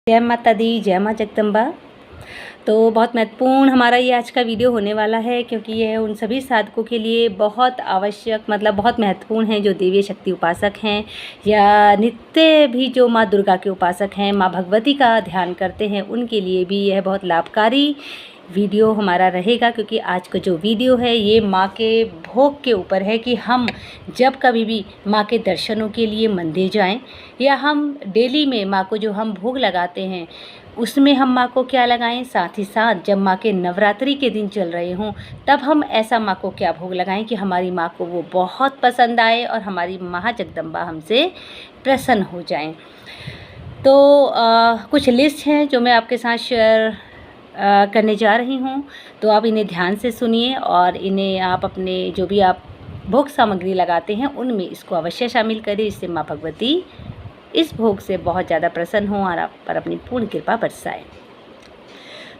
जय माता दी, जय माँ जगदम्बा। तो बहुत महत्वपूर्ण हमारा ये आज का वीडियो होने वाला है, क्योंकि ये उन सभी साधकों के लिए बहुत आवश्यक बहुत महत्वपूर्ण है जो देवी शक्ति उपासक हैं या नित्य भी जो माँ दुर्गा के उपासक हैं, माँ भगवती का ध्यान करते हैं, उनके लिए भी यह बहुत लाभकारी वीडियो हमारा रहेगा। क्योंकि आज का जो वीडियो है ये माँ के भोग के ऊपर है कि हम जब कभी भी माँ के दर्शनों के लिए मंदिर जाएं या हम डेली में माँ को जो हम भोग लगाते हैं उसमें हम माँ को क्या लगाएं, साथ ही साथ जब माँ के नवरात्रि के दिन चल रहे हों तब हम ऐसा माँ को क्या भोग लगाएं कि हमारी माँ को वो बहुत पसंद आए और हमारी माँ जगदम्बा हमसे प्रसन्न हो जाएं। तो कुछ लिस्ट हैं जो मैं आपके साथ शेयर करने जा रही हूँ, तो आप इन्हें ध्यान से सुनिए और इन्हें आप अपने जो भी आप भोग सामग्री लगाते हैं उनमें इसको अवश्य शामिल करें। इससे माँ भगवती इस भोग से बहुत ज़्यादा प्रसन्न हो और आप पर अपनी पूर्ण कृपा बरसाए।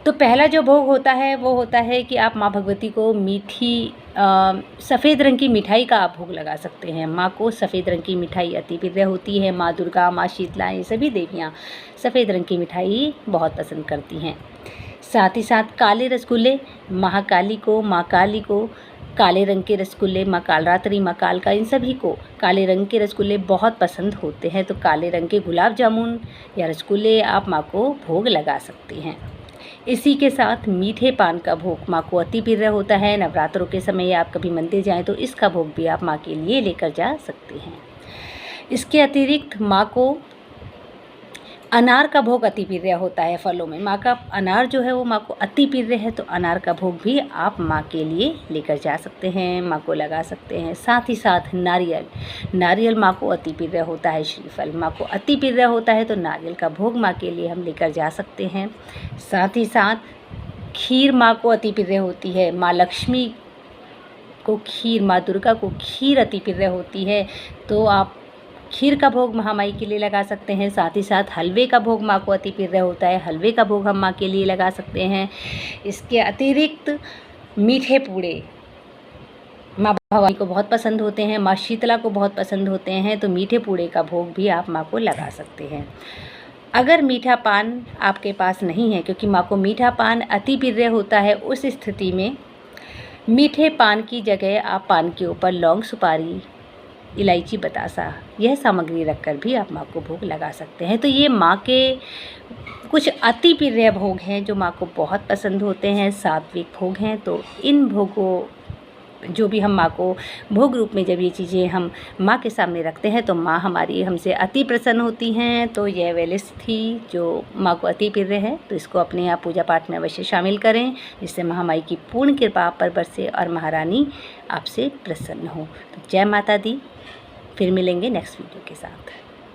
तो पहला जो भोग होता है वो होता है कि आप माँ भगवती को मीठी सफ़ेद रंग की मिठाई का आप भोग लगा सकते हैं। माँ को सफ़ेद रंग की मिठाई अति प्रिय होती है। माँ दुर्गा, माँ शीतला, ये सभी देवियाँ सफ़ेद रंग की मिठाई बहुत पसंद करती हैं। साथ ही साथ काले रसगुल्ले, महाकाली को, माँ काली को काले रंग के रसगुल्ले, माँ कालरात्रि, माँ कालका, इन सभी को काले रंग के रसगुल्ले बहुत पसंद होते हैं। तो काले रंग के गुलाब जामुन या रसगुल्ले आप माँ को भोग लगा सकती हैं। इसी के साथ मीठे पान का भोग माँ को अति प्रिय होता है। नवरात्रों के समय आप कभी मंदिर जाएं तो इसका भोग भी आप माँ के लिए लेकर जा सकते हैं। इसके अतिरिक्त माँ को अनार का भोग अति प्रिय होता है। फलों में माँ का अनार जो है वो माँ को अति प्रिय है, तो अनार का भोग भी आप माँ के लिए लेकर जा सकते हैं, माँ को लगा सकते हैं। साथ ही साथ नारियल माँ को अति प्रिय होता है। श्रीफल माँ को अति प्रिय होता है, तो नारियल का भोग माँ के लिए हम लेकर जा सकते हैं। साथ ही साथ खीर माँ को अति प्रिय होती है। माँ लक्ष्मी को खीर, माँ दुर्गा को खीर अति प्रिय होती है, तो आप खीर का भोग महामाई के लिए लगा सकते हैं। साथ ही साथ हलवे का भोग माँ को अति प्रिय होता है, हलवे का भोग हम माँ के लिए लगा सकते हैं। इसके अतिरिक्त मीठे पूड़े माँ भवानी को बहुत पसंद होते हैं, माँ शीतला को बहुत पसंद होते हैं, तो मीठे पूड़े का भोग भी आप माँ को लगा सकते हैं। अगर मीठा पान आपके पास नहीं है, क्योंकि माँ को मीठा पान अति प्रिय होता है, उस स्थिति में मीठे पान की जगह आप पान के ऊपर लौंग, सुपारी, इलायची, बतासा यह सामग्री रखकर भी आप माँ को भोग लगा सकते हैं। तो ये माँ के कुछ अति प्रिय भोग हैं जो माँ को बहुत पसंद होते हैं, सात्विक भोग हैं। तो इन भोगों जो भी हम माँ को भोग रूप में जब ये चीज़ें हम माँ के सामने रखते हैं तो माँ हमारी हमसे अति प्रसन्न होती हैं। तो यह वह लिस्ट थी जो माँ को अति प्रिय है, तो इसको अपने आप पूजा पाठ में अवश्य शामिल करें, जिससे महामाई की पूर्ण कृपा आप पर बरसे और महारानी आपसे प्रसन्न हो। तो जय माता दी। फिर मिलेंगे नेक्स्ट वीडियो के साथ।